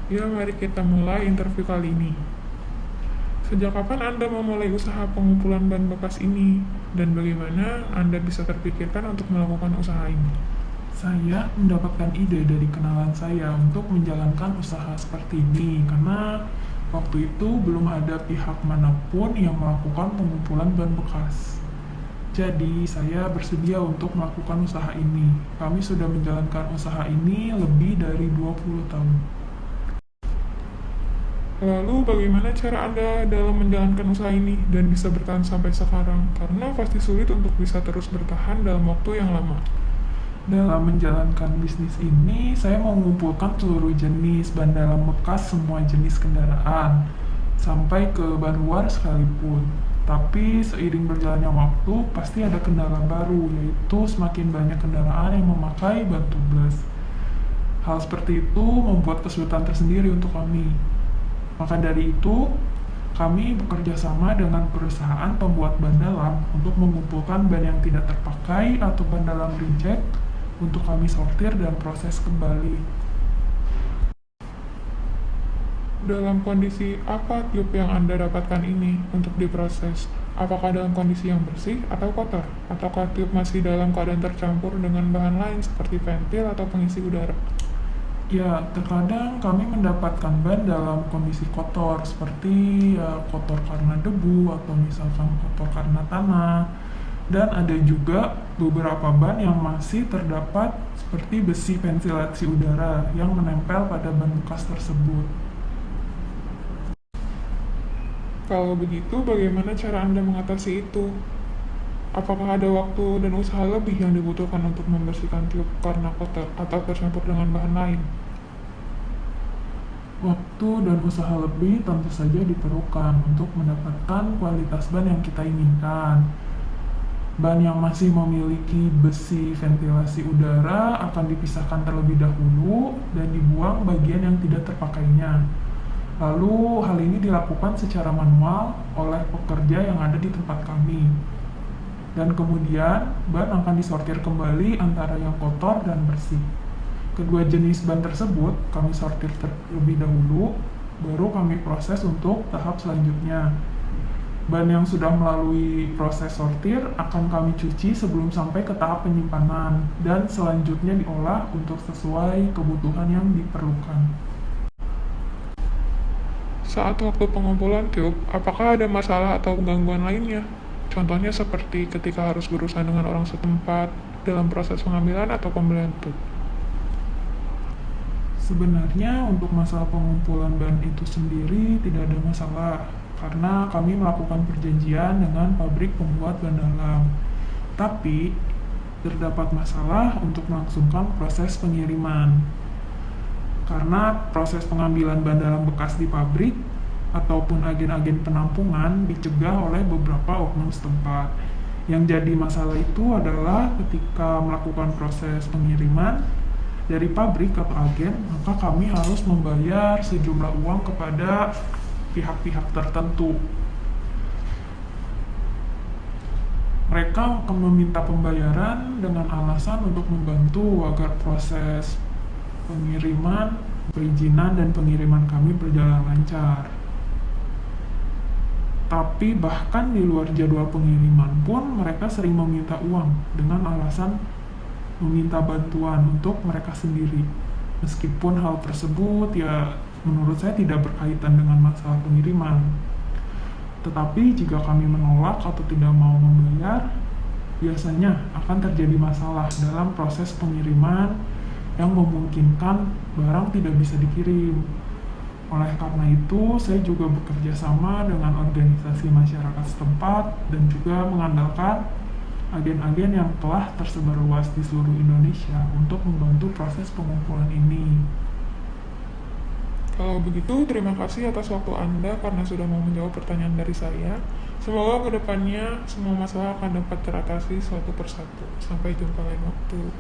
Ya, mari kita mulai interview kali ini. Sejak kapan Anda memulai usaha pengumpulan ban bekas ini? Dan bagaimana Anda bisa terpikirkan untuk melakukan usaha ini? Saya mendapatkan ide dari kenalan saya untuk menjalankan usaha seperti ini karena waktu itu belum ada pihak manapun yang melakukan pengumpulan ban bekas. Jadi saya bersedia untuk melakukan usaha ini. Kami sudah menjalankan usaha ini lebih dari 20 tahun. Lalu bagaimana cara Anda dalam menjalankan usaha ini dan bisa bertahan sampai sekarang? Karena pasti sulit untuk bisa terus bertahan dalam waktu yang lama. Dalam menjalankan bisnis ini, saya mengumpulkan seluruh jenis ban dalam bekas semua jenis kendaraan, sampai ke ban luar sekalipun. Tapi seiring berjalannya waktu, pasti ada kendala baru, yaitu semakin banyak kendaraan yang memakai ban tubeless. Hal seperti itu membuat kesulitan tersendiri untuk kami. Maka dari itu, kami bekerja sama dengan perusahaan pembuat ban dalam untuk mengumpulkan ban yang tidak terpakai atau ban dalam reject untuk kami sortir dan proses kembali. Dalam kondisi apa tiup yang Anda dapatkan ini untuk diproses? Apakah dalam kondisi yang bersih atau kotor? Ataukah tiup masih dalam keadaan tercampur dengan bahan lain seperti ventil atau pengisi udara? Ya, terkadang kami mendapatkan ban dalam kondisi kotor, seperti kotor karena debu atau misalkan kotor karena tanah. Dan ada juga beberapa ban yang masih terdapat seperti besi ventilasi udara yang menempel pada ban bekas tersebut. Kalau begitu, bagaimana cara Anda mengatasi itu? Apakah ada waktu dan usaha lebih yang dibutuhkan untuk membersihkan tiup karena kotor atau tercampur dengan bahan lain? Waktu dan usaha lebih tentu saja diperlukan untuk mendapatkan kualitas ban yang kita inginkan. Ban yang masih memiliki besi ventilasi udara akan dipisahkan terlebih dahulu dan dibuang bagian yang tidak terpakainya. Lalu hal ini dilakukan secara manual oleh pekerja yang ada di tempat kami. Dan kemudian ban akan disortir kembali antara yang kotor dan bersih. Kedua jenis ban tersebut kami sortir terlebih dahulu, baru kami proses untuk tahap selanjutnya. Ban yang sudah melalui proses sortir akan kami cuci sebelum sampai ke tahap penyimpanan dan selanjutnya diolah untuk sesuai kebutuhan yang diperlukan. Saat waktu pengumpulan tiup, apakah ada masalah atau gangguan lainnya? Contohnya seperti ketika harus berurusan dengan orang setempat dalam proses pengambilan atau pembelian tiup. Sebenarnya untuk masalah pengumpulan ban itu sendiri tidak ada masalah karena kami melakukan perjanjian dengan pabrik pembuat ban dalam. Tapi terdapat masalah untuk melangsungkan proses pengiriman. Karena proses pengambilan ban dalam bekas di pabrik ataupun agen-agen penampungan dicegah oleh beberapa oknum setempat. Yang jadi masalah itu adalah ketika melakukan proses pengiriman dari pabrik atau agen, maka kami harus membayar sejumlah uang kepada pihak-pihak tertentu. Mereka akan meminta pembayaran dengan alasan untuk membantu agar proses pengiriman, perizinan, dan pengiriman kami berjalan lancar. Tapi bahkan di luar jadwal pengiriman pun mereka sering meminta uang dengan alasan meminta bantuan untuk mereka sendiri. Meskipun hal tersebut ya menurut saya tidak berkaitan dengan masalah pengiriman. Tetapi jika kami menolak atau tidak mau membayar, biasanya akan terjadi masalah dalam proses pengiriman yang memungkinkan barang tidak bisa dikirim. Oleh karena itu, saya juga bekerja sama dengan organisasi masyarakat setempat dan juga mengandalkan agen-agen yang telah tersebar luas di seluruh Indonesia untuk membantu proses pengumpulan ini. Kalau begitu, terima kasih atas waktu Anda karena sudah mau menjawab pertanyaan dari saya. Semoga kedepannya semua masalah akan dapat teratasi suatu persatu. Sampai jumpa lain waktu.